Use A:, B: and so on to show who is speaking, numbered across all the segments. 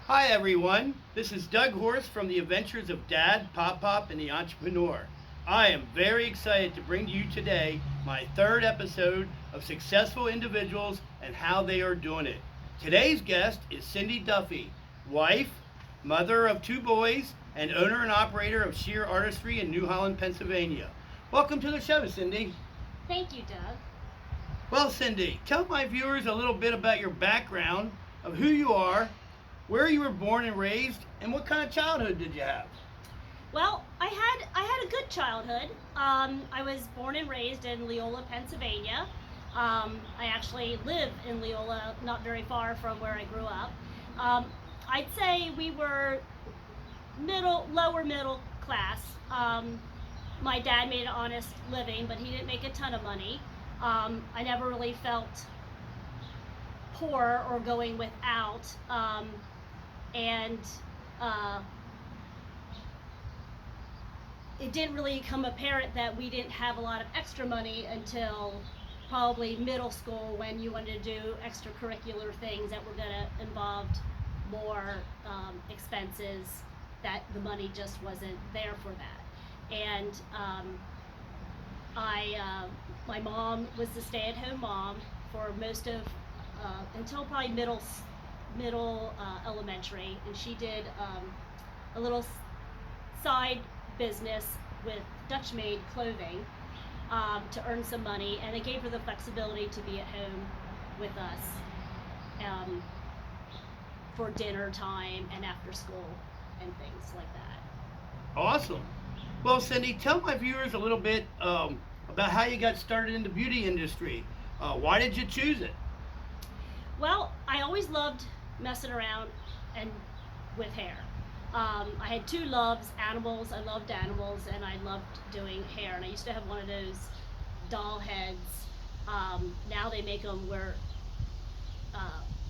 A: Hi everyone, this is Doug Horst from the Adventures of Dad, Pop, and the Entrepreneur. I am very excited to bring to you today my third episode of Successful Individuals and How They Are Doing It. Today's guest is Cindy Duffy, wife, mother of two boys, and owner and operator of Sheer Artistry in New Holland, Pennsylvania. Welcome to the show, Cindy.
B: Thank you, Doug.
A: Well, Cindy, tell my viewers a little bit about your background, of who you are, where you were born and raised, and what kind of childhood did you have?
B: Well, I had a good childhood. I was born and raised in Leola, Pennsylvania. I actually live in Leola, not very far from where I grew up. I'd say we were lower middle class. My dad made an honest living, but he didn't make a ton of money. I never really felt poor or going without. And it didn't really become apparent that we didn't have a lot of extra money until probably middle school, when you wanted to do extracurricular things that were going to involve more expenses, that the money just wasn't there for that. And my mom was the stay-at-home mom for most of until probably middle elementary, and she did a little side business with Dutch made clothing to earn some money, and it gave her the flexibility to be at home with us for dinner time and after school and things like that.
A: Awesome. Well, Cindy, tell my viewers a little bit about how you got started in the beauty industry. Why did you choose it?
B: Well, I always loved messing around and with hair. I had two loves: animals. I loved animals, and I loved doing hair. And I used to have one of those doll heads. Now they make them where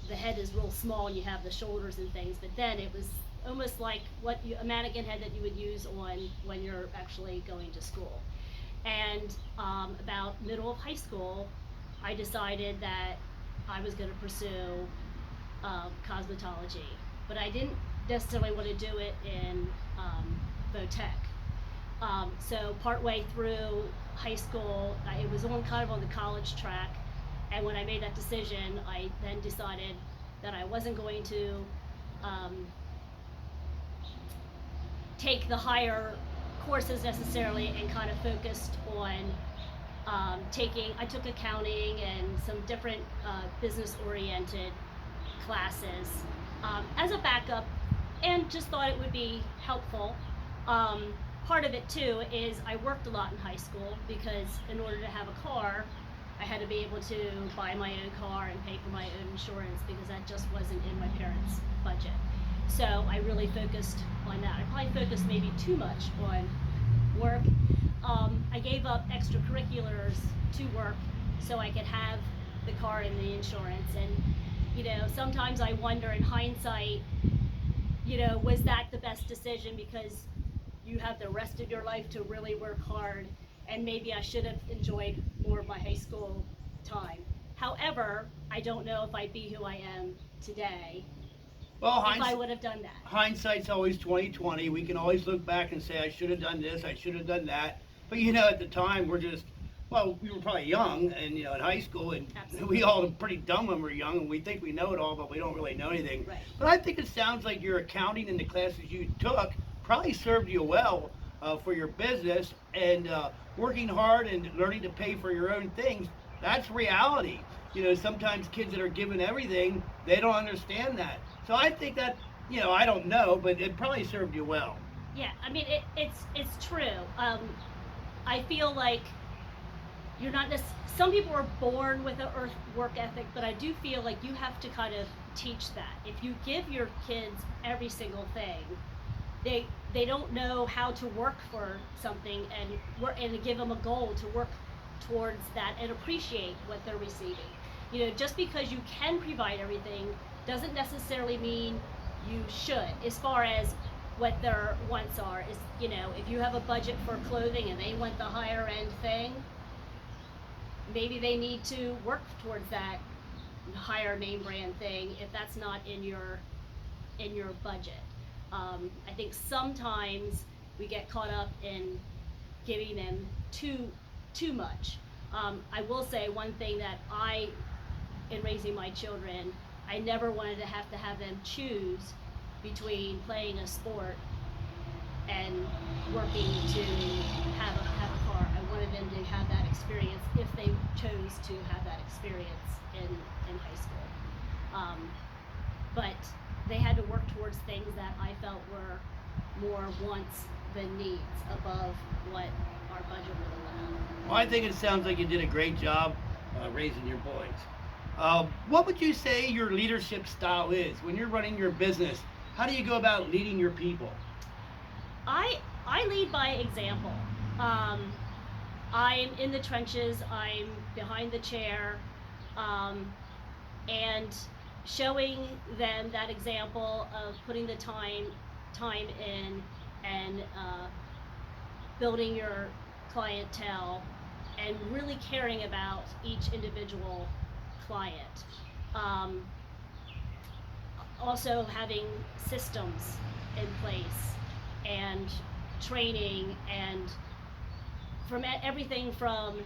B: the head is real small and you have the shoulders and things. But then it was almost like a mannequin head that you would use on when you're actually going to school. And about middle of high school, I decided that I was going to pursue cosmetology, but I didn't necessarily want to do it in Vo-Tech. So partway through high school, it was kind of on the college track, and when I made that decision, I then decided that I wasn't going to take the higher courses necessarily, and kind of focused on I took accounting and some different business-oriented classes as a backup, and just thought it would be helpful. Part of it too is I worked a lot in high school, because in order to have a car, I had to be able to buy my own car and pay for my own insurance, because that just wasn't in my parents' budget. So I really focused on that. I probably focused maybe too much on work. I gave up extracurriculars to work so I could have the car and the insurance. And sometimes I wonder in hindsight, was that the best decision, because you have the rest of your life to really work hard, and maybe I should have enjoyed more of my high school time. However, I don't know if I'd be who I am today
A: Well,
B: if I would have done that.
A: hindsight's always 20/20. We can always look back and say, I should have done this, I should have done that. But at the time, we were probably young, and in high school, and
B: Absolutely.
A: we all are pretty dumb when we're young, and we think we know it all, but we don't really know anything.
B: Right.
A: But I think it sounds like your accounting and the classes you took probably served you well for your business, and working hard and learning to pay for your own things. That's reality. Sometimes kids that are given everything, they don't understand that. So I think that, I don't know, but it probably served you well.
B: Yeah, I mean, it's true. I feel like you're not some people are born with a work ethic, but I do feel like you have to kind of teach that. If you give your kids every single thing, they don't know how to work for something, and give them a goal to work towards that and appreciate what they're receiving. Just because you can provide everything doesn't necessarily mean you should, as far as what their wants are. Is if you have a budget for clothing and they want the higher end thing, maybe they need to work towards that higher name brand thing if that's not in your in your budget. I think sometimes we get caught up in giving them too much. I will say one thing that in raising my children, I never wanted to have them choose between playing a sport and working to have a car. I wanted them to have that experience if they chose to have that experience in high school. But they had to work towards things that I felt were more wants than needs above what our budget would allow.
A: Well, I think it sounds like you did a great job raising your boys. What would you say your leadership style is when you're running your business? How do you go about leading your people?
B: I lead by example. I'm in the trenches. I'm behind the chair, and showing them that example of putting the time in and building your clientele and really caring about each individual client. Also having systems in place and training and from everything from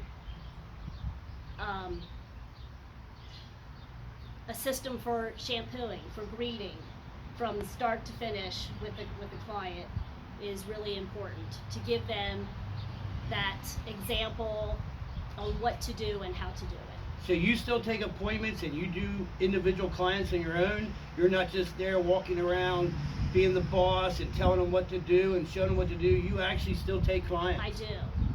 B: a system for shampooing, for greeting, from start to finish with the client is really important to give them that example on what to do and how to do it.
A: So you still take appointments and you do individual clients on your own? You're not just there walking around being the boss and telling them what to do and showing them what to do. You actually still take clients?
B: I do.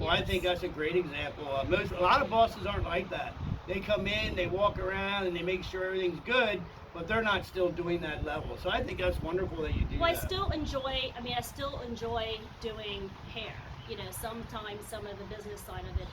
A: Well,
B: yes.
A: I think that's a great example. A lot of bosses aren't like that. They come in, they walk around, and they make sure everything's good, but they're not still doing that level. So I think that's wonderful that you do
B: well,
A: that.
B: I still enjoy doing hair. You know, sometimes some of the business side of it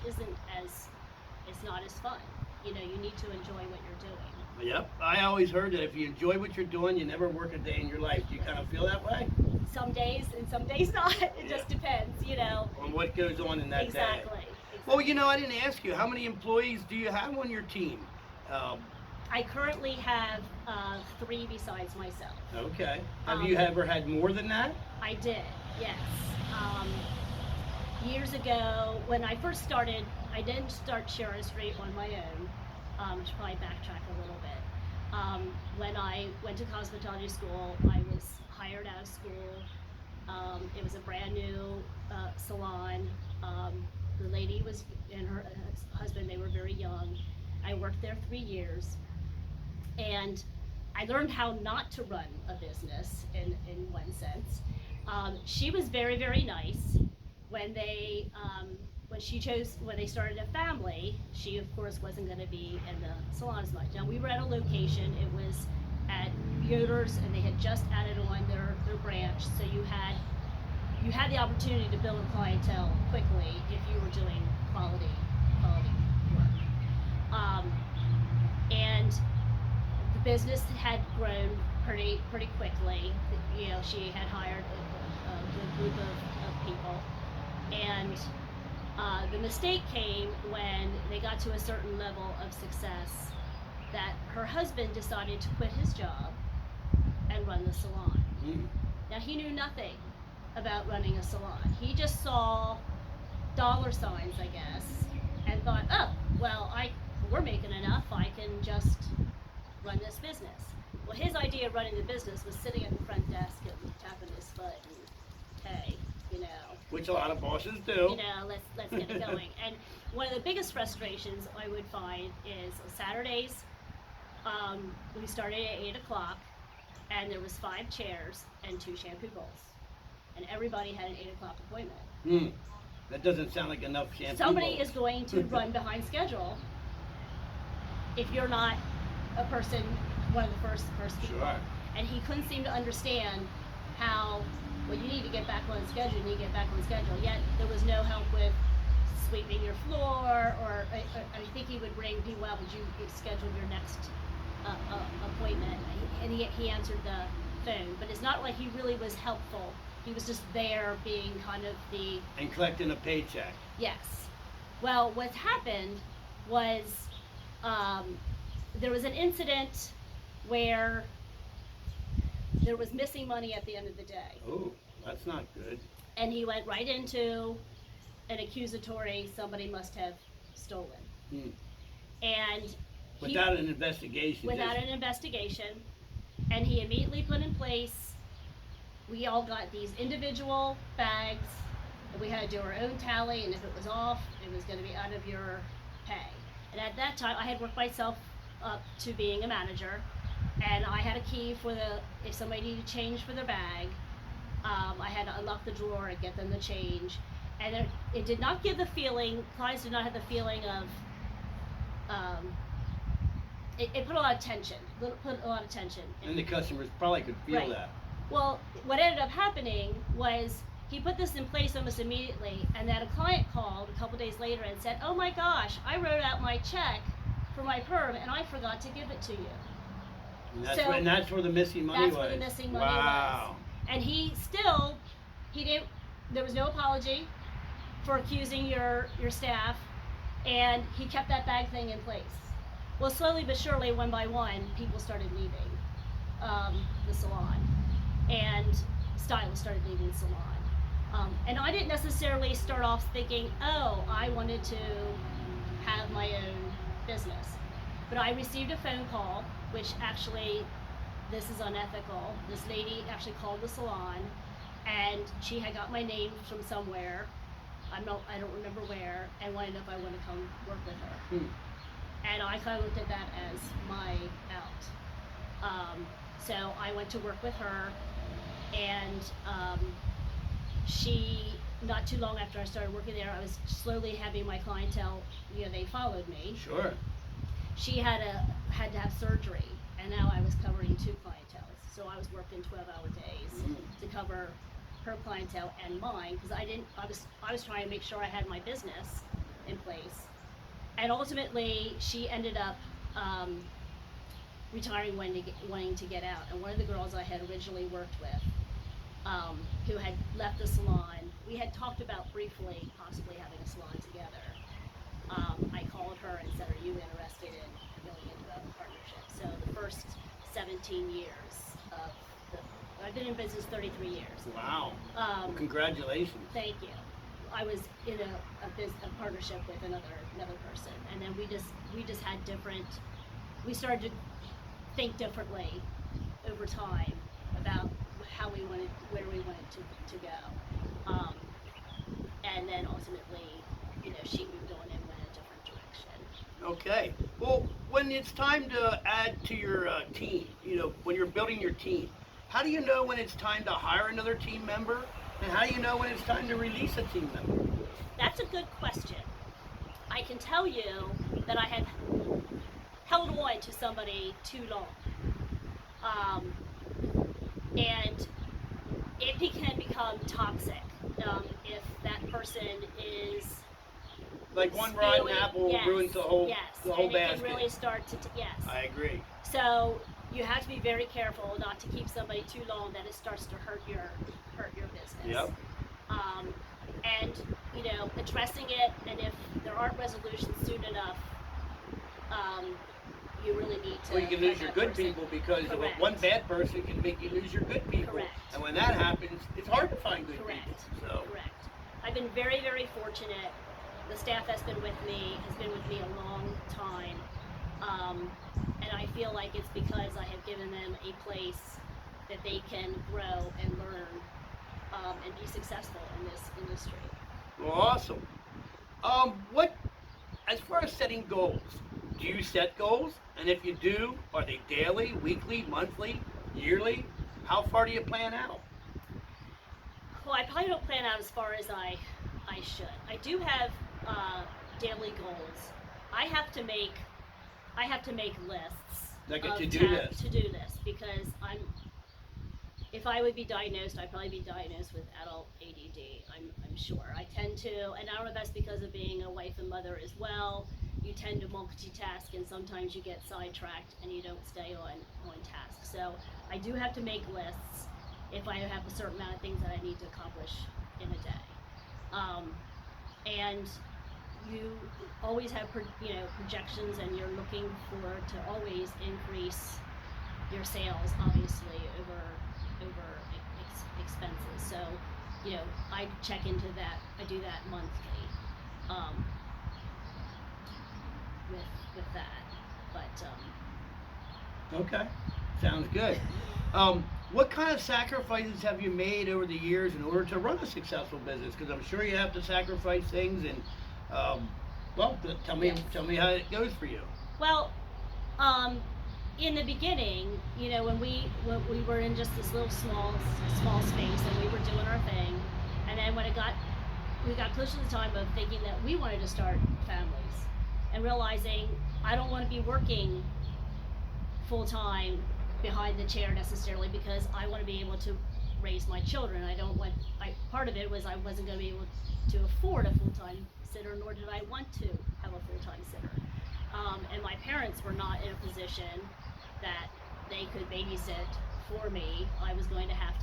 B: it's not as fun. You know, you need to enjoy what you're doing.
A: Yep. I always heard that if you enjoy what you're doing, you never work a day in your life. Do you kind of feel that way?
B: Some days and some days not. It just depends, you know.
A: On what goes on in that day.
B: Exactly.
A: Well, you know, I didn't ask you, how many employees do you have on your team?
B: I currently have 3 besides myself.
A: Okay. Have you ever had more than that?
B: I did, yes. Years ago, when I first started, I didn't start artistry on my own. I should probably backtrack a little bit. When I went to cosmetology school, I was hired out of school. It was a brand new salon. The lady and her husband, they were very young. I worked there 3 years, and I learned how not to run a business in one sense. She was very, very nice. When they started a family, she of course wasn't going to be in the salon as much. Now we were at a location. It was at Yoder's, and they had just added on their branch, so you had the opportunity to build a clientele quickly if you were doing quality work. And the business had grown pretty quickly. You know, she had hired a good group of people, and the mistake came when they got to a certain level of success that her husband decided to quit his job and run the salon. Now he knew nothing about running a salon. He just saw dollar signs, I guess, and thought, oh, well, we're making enough, I can just run this business. Well, his idea of running the business was sitting at the front desk and tapping his foot and, hey, you know.
A: Which a lot of bosses do.
B: You know, let's get it going. And one of the biggest frustrations I would find is Saturdays, we started at 8 o'clock, and there was 5 chairs and 2 shampoo bowls. And everybody had an 8 o'clock appointment.
A: That doesn't sound like enough shampoo
B: Somebody
A: bowls.
B: is going to run behind schedule if you're not one of the first people.
A: Sure.
B: And he couldn't seem to understand how, well, you need to get back on schedule, yet there was no help with sweeping your floor, or I think he would ring people out, would you schedule your next appointment? And he answered the phone, but it's not like he really was helpful. He was just there being kind of
A: and collecting a paycheck.
B: Yes. Well, what happened was there was an incident where there was missing money at the end of the day.
A: Oh, that's not good.
B: And he went right into an accusatory, somebody must have stolen.
A: Hmm.
B: And
A: Without an investigation.
B: without an investigation, and he immediately put in place, we all got these individual bags, and we had to do our own tally, and if it was off, it was going to be out of your pay. And at that time, I had worked myself up to being a manager, and I had a key for if somebody needed change for their bag, I had to unlock the drawer and get them the change. And it did not give the feeling, clients did not have the feeling of, it put a lot of tension,
A: And the customers probably could feel
B: Right.
A: that.
B: Well, what ended up happening was he put this in place almost immediately, and then a client called a couple days later and said, "Oh my gosh, I wrote out my check for my perm and I forgot to give it to you."
A: And that's where the missing money was.
B: That's where the missing money
A: wow.
B: was. And he didn't, there was no apology for accusing your staff, and he kept that bag thing in place. Well, slowly but surely, one by one, people started leaving the salon, and stylists started leaving the salon. And I didn't necessarily start off thinking, oh, I wanted to have my own business. But I received a phone call, which actually, this is unethical. This lady actually called the salon, and she had got my name from somewhere. I don't remember where, and wanted if I want to come work with her.
A: Hmm.
B: And I kind of looked at that as my out. So I went to work with her, and she, not too long after I started working there, I was slowly having my clientele, they followed me.
A: Sure.
B: She had to have surgery, and now I was covering 2 clienteles. So I was working 12-hour days to cover her clientele and mine, because I was trying to make sure I had my business in place. And ultimately, she ended up retiring, wanting to get out. And one of the girls I had originally worked with, who had left the salon, we had talked about briefly possibly having a salon together. I called her and said, "Are you interested in going into a partnership?" So the first 17 years of I've been in business 33 years.
A: Wow. Congratulations.
B: Thank you. I was in a partnership with another person, and then we just had we started to think differently over time about where we wanted to go. And then ultimately, she moved on and went a different direction.
A: Okay. Well, when it's time to add to your team, when you're building your team, how do you know when it's time to hire another team member? And how do you know when it's time to release a team member?
B: That's a good question. I can tell you that I had held on to somebody too long. And it can become toxic if that person is
A: like one rotten apple ruins the whole
B: and
A: basket.
B: It can really start to yes.
A: I agree.
B: So you have to be very careful not to keep somebody too long that it starts to hurt your business.
A: Yep.
B: And addressing it, and if there aren't resolutions soon enough, you really need to.
A: Well, you can lose your good people because
B: Correct.
A: one bad person can make you lose your good people.
B: Correct.
A: And when that happens, it's hard to find good
B: Correct.
A: people. So.
B: Correct. I've been very, very fortunate. The staff that's been with me has been with me a long time. And I feel like it's because I have given them a place that they can grow and learn and be successful in this industry.
A: Well, awesome. As far as setting goals, do you set goals? And if you do, are they daily, weekly, monthly, yearly? How far do you plan out?
B: Well, I probably don't plan out as far as I should. I do have daily goals. I have to make lists.
A: Like a
B: of
A: to-do list.
B: To-do list, because if I would be diagnosed, I'd probably be diagnosed with adult ADD. I'm sure. I tend to, and I don't know if that's because of being a wife and mother as well. You tend to multitask, and sometimes you get sidetracked and you don't stay on task. So I do have to make lists if I have a certain amount of things that I need to accomplish in a day. And you always have projections, and you're looking to always increase your sales, obviously, over expenses. So, I check into that. I do that monthly, um, with that. But
A: Okay, sounds good. What kind of sacrifices have you made over the years in order to run a successful business? Because I'm sure you have to sacrifice things, and well,
B: Yes.
A: tell me how it goes for you.
B: Well, um, in the beginning, when we were in just this little small space and we were doing our thing, and then when we got close to the time of thinking that we wanted to start families, and realizing I don't want to be working full time behind the chair necessarily, because I want to be able to raise my children. Part of it was I wasn't going to be able to afford a full time sitter, nor did I want to have a full time sitter. And my parents were not in a position that they could babysit for me. I was going to have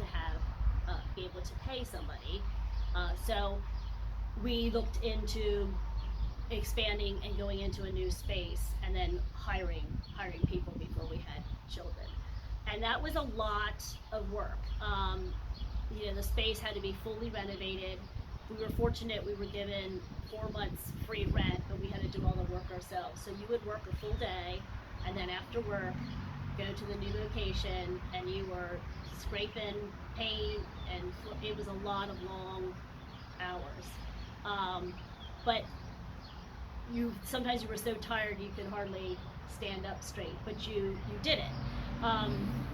B: be able to pay somebody. So we looked into expanding and going into a new space, and then hiring people before we had children, and that was a lot of work. The space had to be fully renovated. We were fortunate; we were given 4 months free rent, but we had to do all the work ourselves. So you would work a full day, and then after work, go to the new location, and you were scraping paint, and it was a lot of long hours. But sometimes you were so tired you could hardly stand up straight, but you did it.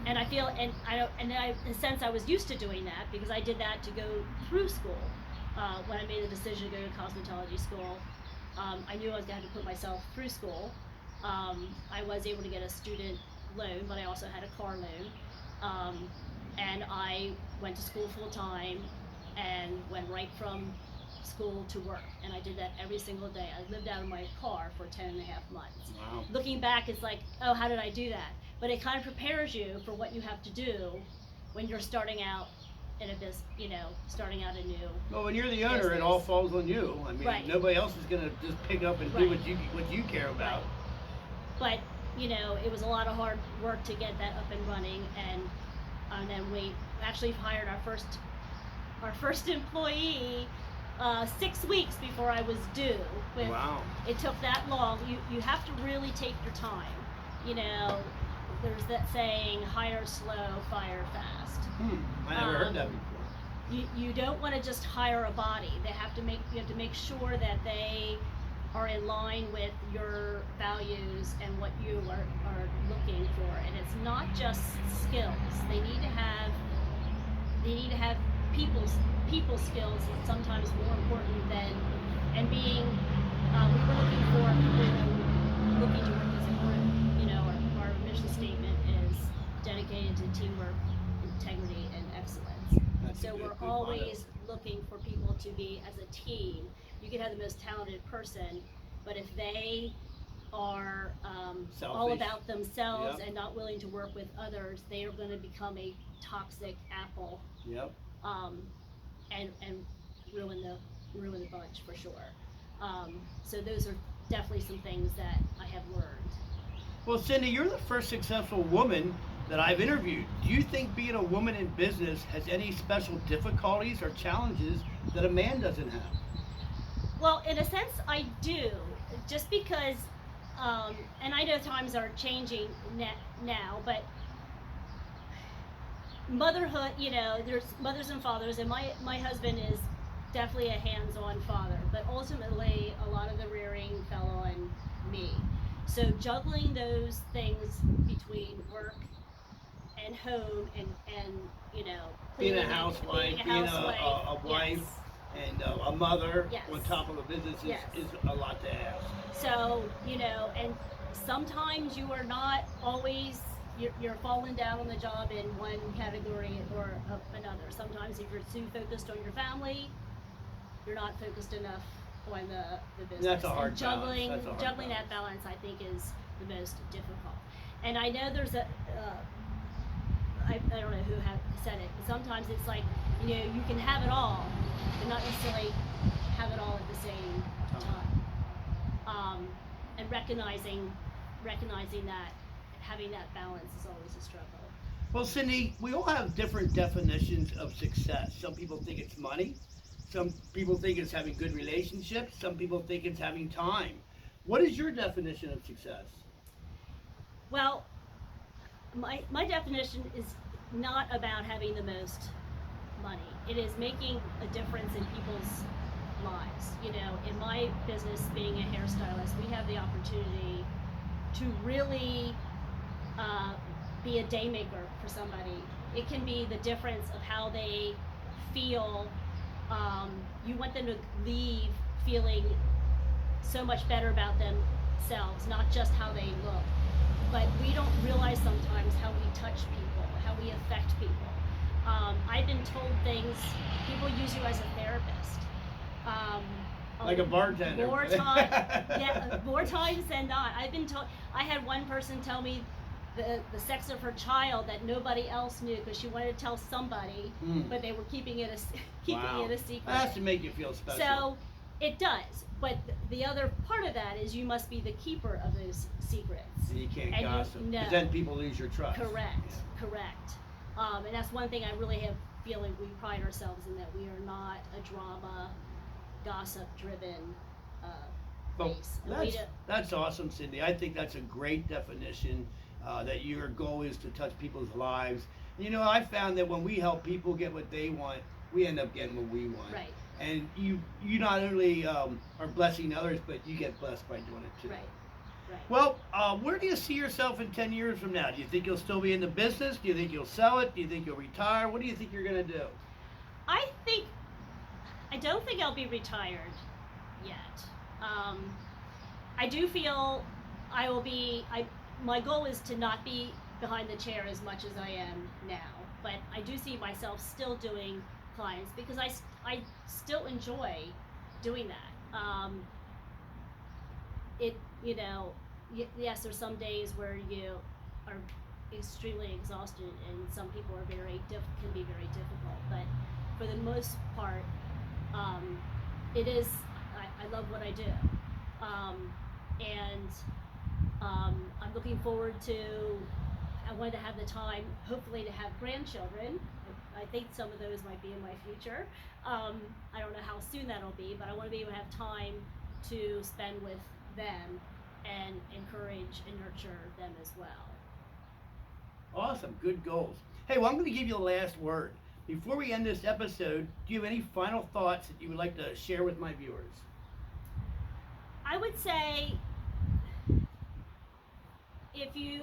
B: And I feel, and I don't, and I, in a sense, I was used to doing that because I did that to go through school. When I made the decision to go to cosmetology school, I knew I was going to have to put myself through school. I was able to get a student loan, but I also had a car loan. And I went to school full time and went right from school to work, and I did that every single day. I lived out of my car for 10.5 months.
A: Wow.
B: Looking back, it's like, oh, how did I do that? But it kind of prepares you for what you have to do when you're starting out in a business, starting out a new.
A: Well, when you're the owner,
B: business.
A: it all falls on you. I mean,
B: Right.
A: Nobody else is gonna just pick up and do
B: Right.
A: what you care about.
B: Right. But it was a lot of hard work to get that up and running, and then we actually hired our first employee 6 weeks before I was due.
A: Wow.
B: It took that long. You have to really take your time. There's that saying, hire slow, fire fast.
A: I never heard that before.
B: You don't want to just hire a body. You have to make sure that they are in line with your values and what you are looking for. And it's not just skills. They need to have people skills is sometimes more important than, and being, we were looking for people looking to work as a group. Our mission statement is dedicated to teamwork, integrity, and excellence.
A: That's
B: So
A: a
B: we're
A: good
B: always
A: motto.
B: looking for people to be as a team. You can have the most talented person, but if they are all
A: Selfish.
B: about themselves
A: Yep.
B: and not willing to work with others, they are going to become a toxic apple.
A: Yep.
B: And ruin the bunch for sure. So those are definitely some things that I have learned.
A: Well, Cindy, you're the first successful woman that I've interviewed. Do you think being a woman in business has any special difficulties or challenges that a man doesn't have?
B: Well, in a sense, I do, just because, and I know times are changing now, but motherhood, there's mothers and fathers, and my husband is definitely a hands-on father, but ultimately a lot of the rearing fell on me. So juggling those things between work and home and
A: Being a
B: cleaning
A: housewife,
B: being a
A: a wife,
B: yes.
A: and a mother
B: Yes.
A: on top of a business
B: Yes.
A: is a lot to ask.
B: So, and sometimes you are not always, you're falling down on the job in one category or another. Sometimes if you're too focused on your family, you're not focused enough on the business.
A: That's a hard
B: and juggling
A: balance. That's a hard
B: juggling
A: balance.
B: that balance, I think, is the most difficult. And I know there's I don't know who said it, but sometimes it's like, you can have it all, but not necessarily have it all at the same time. And recognizing that having that balance is always a struggle.
A: Well, Cindy, we all have different definitions of success. Some people think it's money. Some people think it's having good relationships. Some people think it's having time. What is your definition of success?
B: Well, my definition is not about having the most money. It is making a difference in people's lives. You know, in my business, being a hairstylist, we have the opportunity to really be a day maker for somebody. It can be the difference of how they feel. You want them to leave feeling so much better about themselves, not just how they look. But we don't realize sometimes how we touch people, how we affect people. I've been told things, people use you as a therapist.
A: Like a bartender.
B: More time, yeah, more times than not. I've been told, I had one person tell me the sex of her child that nobody else knew because she wanted to tell somebody, but they were keeping it a secret.
A: That has to make you feel special.
B: So it does, but the other part of that is you must be the keeper of those secrets.
A: And you can't
B: And
A: gossip.
B: no.
A: Because then people lose your trust.
B: Correct, correct. And that's one thing I really have feeling we pride ourselves in, that we are not a drama, gossip-driven
A: Well,
B: place. And we
A: that's awesome, Cindy. I think that's a great definition, that your goal is to touch people's lives. You know, I found that when we help people get what they want, we end up getting what we want.
B: Right.
A: And you not only are blessing others, but you get blessed by doing it too.
B: Right. Right.
A: Well, where do you see yourself in 10 years from now? Do you think you'll still be in the business? Do you think you'll sell it? Do you think you'll retire? What do you think you're going to do?
B: I don't think I'll be retired yet. I do feel I will be. My goal is to not be behind the chair as much as I am now, but I do see myself still doing clients because I still enjoy doing that. Yes, there's some days where you are extremely exhausted, and some people are can be very difficult. But for the most part, it is. I love what I do, and I'm looking forward to. I want to have the time, hopefully, to have grandchildren. I think some of those might be in my future. I don't know how soon that'll be, but I want to be able to have time to spend with them and encourage and nurture them as well.
A: Awesome, good goals. Hey, well, I'm going to give you the last word. Before we end this episode, do you have any final thoughts that you would like to share with my viewers?
B: I would say, if you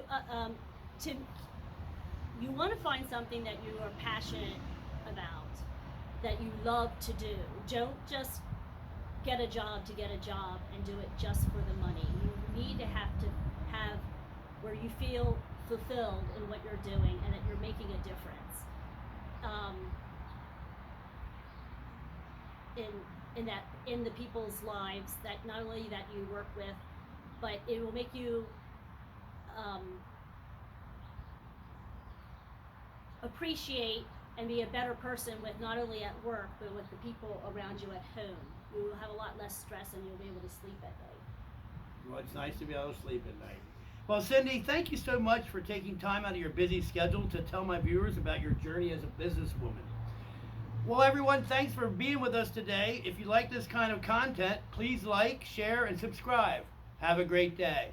B: you want to find something that you are passionate about, that you love to do. Don't just get a job to get a job and do it just for the money. You need to have where you feel fulfilled in what you're doing and that you're making a difference. In the people's lives that not only that you work with, but it will make you appreciate and be a better person with not only at work but with the people around you at home. You will have a lot less stress and you'll be able to sleep at night.
A: Well, it's nice to be able to sleep at night. Well, Cindy, thank you so much for taking time out of your busy schedule to tell my viewers about your journey as a businesswoman. Well, everyone, thanks for being with us today. If you like this kind of content, please like, share, and subscribe. Have a great day.